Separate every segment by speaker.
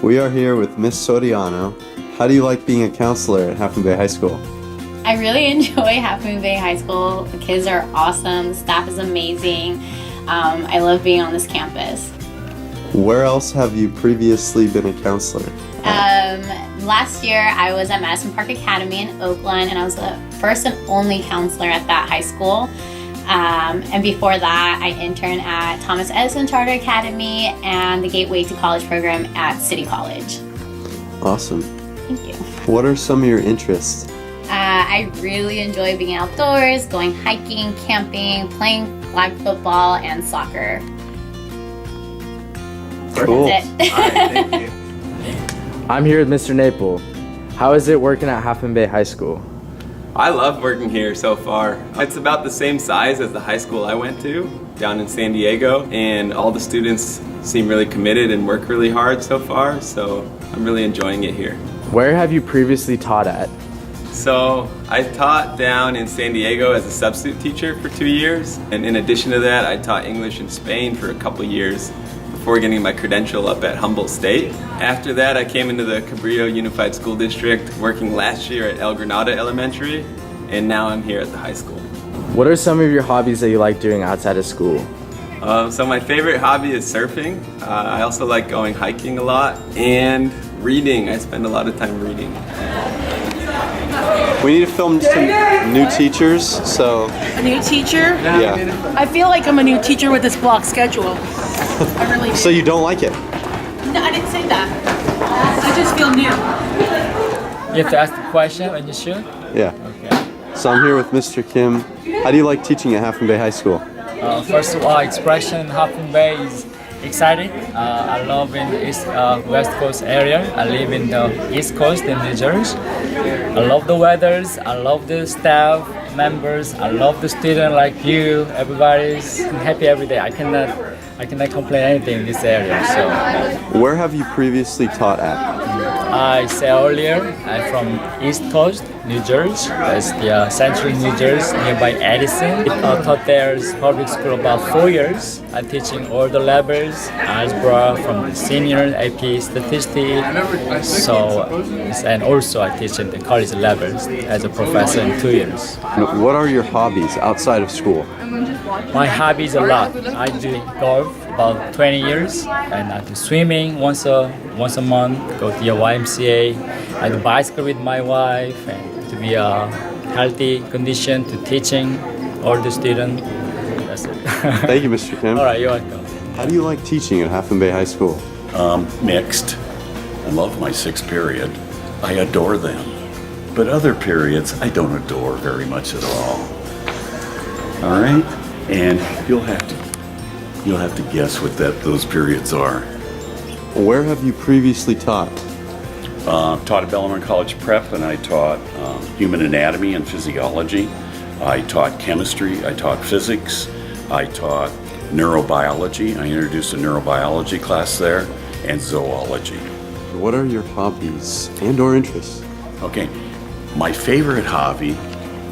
Speaker 1: We are here with Miss Soriano. How do you like being a counselor at Half Moon Bay High School?
Speaker 2: I really enjoy Half Moon Bay High School. The kids are awesome, the staff is amazing. I love being on this campus.
Speaker 1: Where else have you previously been a counselor?
Speaker 2: Last year I was at Madison Park Academy in Oakland, and I was the first and only counselor at that high school. And before that, I interned at Thomas Edison Charter Academy and the Gateway to College program at City College.
Speaker 1: Awesome.
Speaker 2: Thank you.
Speaker 1: What are some of your interests?
Speaker 2: I really enjoy being outdoors, going hiking, camping, playing flag football, and soccer.
Speaker 1: Cool.
Speaker 2: That's it.
Speaker 3: All right, thank you. I'm here with Mr. Naple. How is it working at Half Moon Bay High School?
Speaker 4: I love working here so far. It's about the same size as the high school I went to down in San Diego, and all the students seem really committed and work really hard so far, so I'm really enjoying it here.
Speaker 3: Where have you previously taught at?
Speaker 4: So I taught down in San Diego as a substitute teacher for 2 years, and in addition to that I taught English in Spain for a couple years before getting my credential up at Humboldt State. After that I came into the Cabrillo Unified School District, working last year at El Granada Elementary, and now I'm here at the high school.
Speaker 3: What are some of your hobbies that you like doing outside of school?
Speaker 4: So my favorite hobby is surfing. I also like going hiking a lot, and reading. I spend a lot of time reading.
Speaker 1: We need to film some new teachers, so...
Speaker 5: A new teacher?
Speaker 1: Yeah.
Speaker 5: I feel like I'm a new teacher with this block schedule. I really do.
Speaker 1: So you don't like it?
Speaker 5: No, I didn't say that. I just feel new.
Speaker 6: You have to ask the question when you shoot?
Speaker 1: Yeah.
Speaker 6: Okay.
Speaker 1: So I'm here with Mr. Kim. How do you like teaching at Half Moon Bay High School?
Speaker 6: First of all, expression in Half Moon Bay is exciting. I love in East West Coast area. I live in the East Coast in New Jersey. I love the weathers. I love the staff members. I love the student like you. Everybody's happy every day. I cannot complain anything in this area. So
Speaker 1: Where have you previously taught at?
Speaker 6: I said earlier, I'm from East Coast, New Jersey. That's the central New Jersey, nearby Edison. I taught there public school about 4 years. I'm teaching all the levels, algebra from the senior, AP, statistics. So, and also I teach at the college levels as a professor in 2 years.
Speaker 1: What are your hobbies outside of school?
Speaker 6: My hobby is a lot. I do golf about 20 years, and I do swimming once a month, go to the YMCA. I do bicycle with my wife, and to be a healthy condition to teaching all the students. That's it.
Speaker 1: Thank you, Mr. Kim.
Speaker 6: All right, you're welcome.
Speaker 1: How do you like teaching at Half Moon Bay High School?
Speaker 7: Mixed. I love my sixth period. I adore them. But other periods I don't adore very much at all. All right? And you'll have to guess what those periods are.
Speaker 1: Where have you previously taught?
Speaker 7: Taught at Bellarmine College Prep, and I taught human anatomy and physiology. I taught chemistry. I taught physics. I taught neurobiology. I introduced a neurobiology class there, and zoology.
Speaker 1: What are your hobbies and or interests?
Speaker 7: Okay, my favorite hobby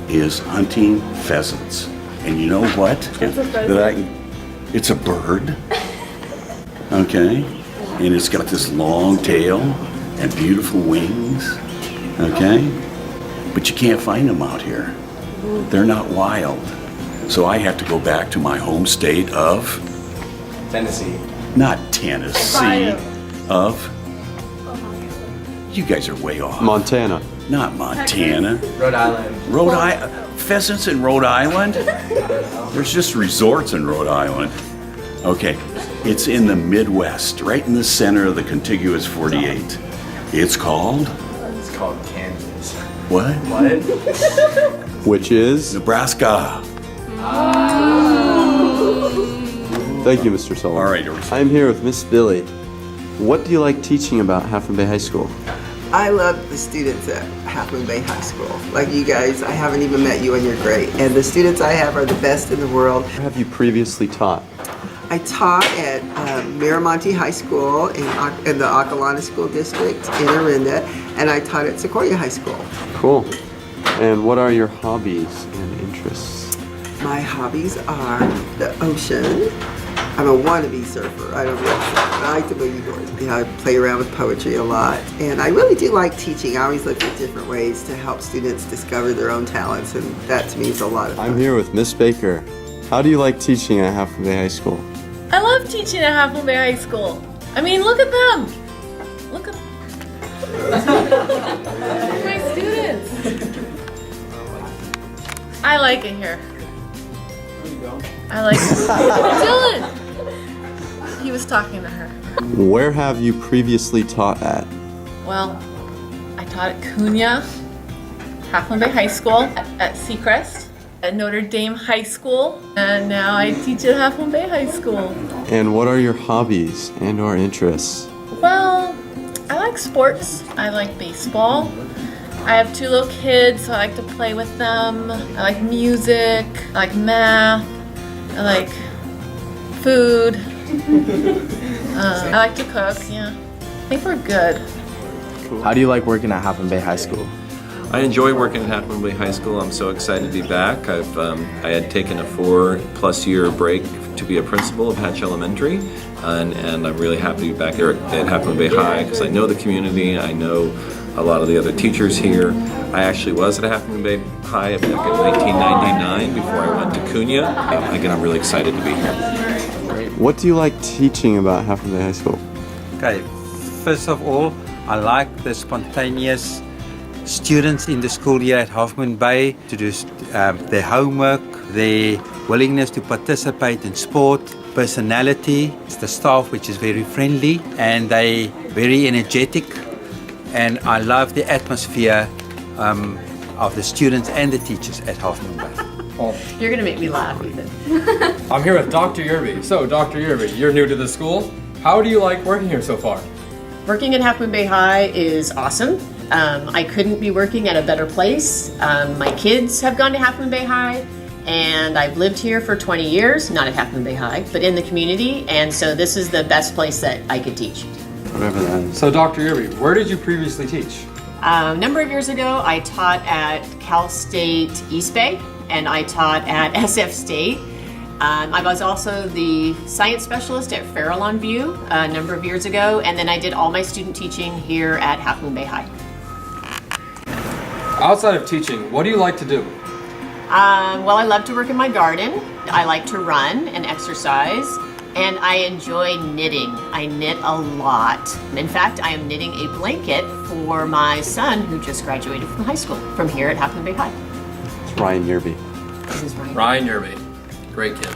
Speaker 7: is hunting pheasants. And you know what? It's a bird. Okay? And it's got this long tail and beautiful wings. Okay? But you can't find them out here. They're not wild. So I have to go back to my home state of
Speaker 3: Tennessee.
Speaker 7: not Tennessee, of you guys are way off.
Speaker 1: Montana.
Speaker 7: Not Montana.
Speaker 3: Rhode Island.
Speaker 7: Rhode Island. Pheasants in Rhode Island? There's just resorts in Rhode Island. Okay, it's in the Midwest, right in the center of the contiguous 48. It's called?
Speaker 3: It's called Kansas.
Speaker 7: What?
Speaker 3: What?
Speaker 1: Which is?
Speaker 7: Nebraska.
Speaker 1: Thank you, Mr. Sullivan.
Speaker 7: All right.
Speaker 1: I'm here with Miss Billy. What do you like teaching about Half Moon Bay High School?
Speaker 8: I love the students at Half Moon Bay High School. Like you guys, I haven't even met you and you're great. And the students I have are the best in the world.
Speaker 1: Where have you previously taught?
Speaker 8: I taught at Miramonte High School in the Ocalana School District in Orinda, and I taught at Sequoia High School.
Speaker 1: Cool. And what are your hobbies and interests?
Speaker 8: My hobbies are the ocean, I'm a wannabe surfer. I don't like surfing. I like the boogie board. You know, I play around with poetry a lot. And I really do like teaching. I always look at different ways to help students discover their own talents, and that to me is a lot of fun.
Speaker 1: I'm here with Miss Baker. How do you like teaching at Half Moon Bay High School?
Speaker 5: I love teaching at Half Moon Bay High School. I mean, look at them. Look at my students. I like it here. I like it. Dylan. He was talking to her.
Speaker 1: Where have you previously taught at?
Speaker 5: Well, I taught at Cunha, Half Moon Bay High School, at Seacrest, at Notre Dame High School, and now I teach at Half Moon Bay High School.
Speaker 1: And what are your hobbies and or interests?
Speaker 5: Well, I like sports. I like baseball. I have 2 little kids, so I like to play with them. I like music. I like math. I like food. I like to cook, yeah. I think we're good.
Speaker 3: How do you like working at Half Moon Bay High School?
Speaker 4: I enjoy working at Half Moon Bay High School. I'm so excited to be back. I had taken a 4+ year break to be a principal of Hatch Elementary, and I'm really happy to be back here at Half Moon Bay High because I know the community. I know a lot of the other teachers here. I actually was at Half Moon Bay High back in 1999 before I went to Cunha. Again, I'm really excited to be here.
Speaker 1: What do you like teaching about Half Moon Bay High School?
Speaker 9: Okay, first of all, I like the spontaneous students in the school year at Half Moon Bay to do their homework, their willingness to participate in sport, personality, it's the staff which is very friendly and they very energetic, and I love the atmosphere of the students and the teachers at Half Moon Bay.
Speaker 5: You're gonna make me laugh, Ethan.
Speaker 10: I'm here with Dr. Yerby. So, Dr. Yerby, you're new to the school. How do you like working here so far?
Speaker 11: Working at Half Moon Bay High is awesome. I couldn't be working at a better place. My kids have gone to Half Moon Bay High, and I've lived here for 20 years, not at Half Moon Bay High, but in the community, and so this is the best place that I could teach.
Speaker 10: So, Dr. Yerby, where did you previously teach?
Speaker 11: A number of years ago, I taught at Cal State East Bay, and I taught at SF State. I was also the science specialist at Farallon View a number of years ago, and then I did all my student teaching here at Half Moon Bay High.
Speaker 10: Outside of teaching, what do you like to do?
Speaker 11: Well, I love to work in my garden. I like to run and exercise, and I enjoy knitting. I knit a lot. In fact, I am knitting a blanket for my son who just graduated from high school, from here at Half Moon Bay High.
Speaker 1: It's Ryan Yerby.
Speaker 11: This is Ryan.
Speaker 10: Ryan Yerby. Great kid.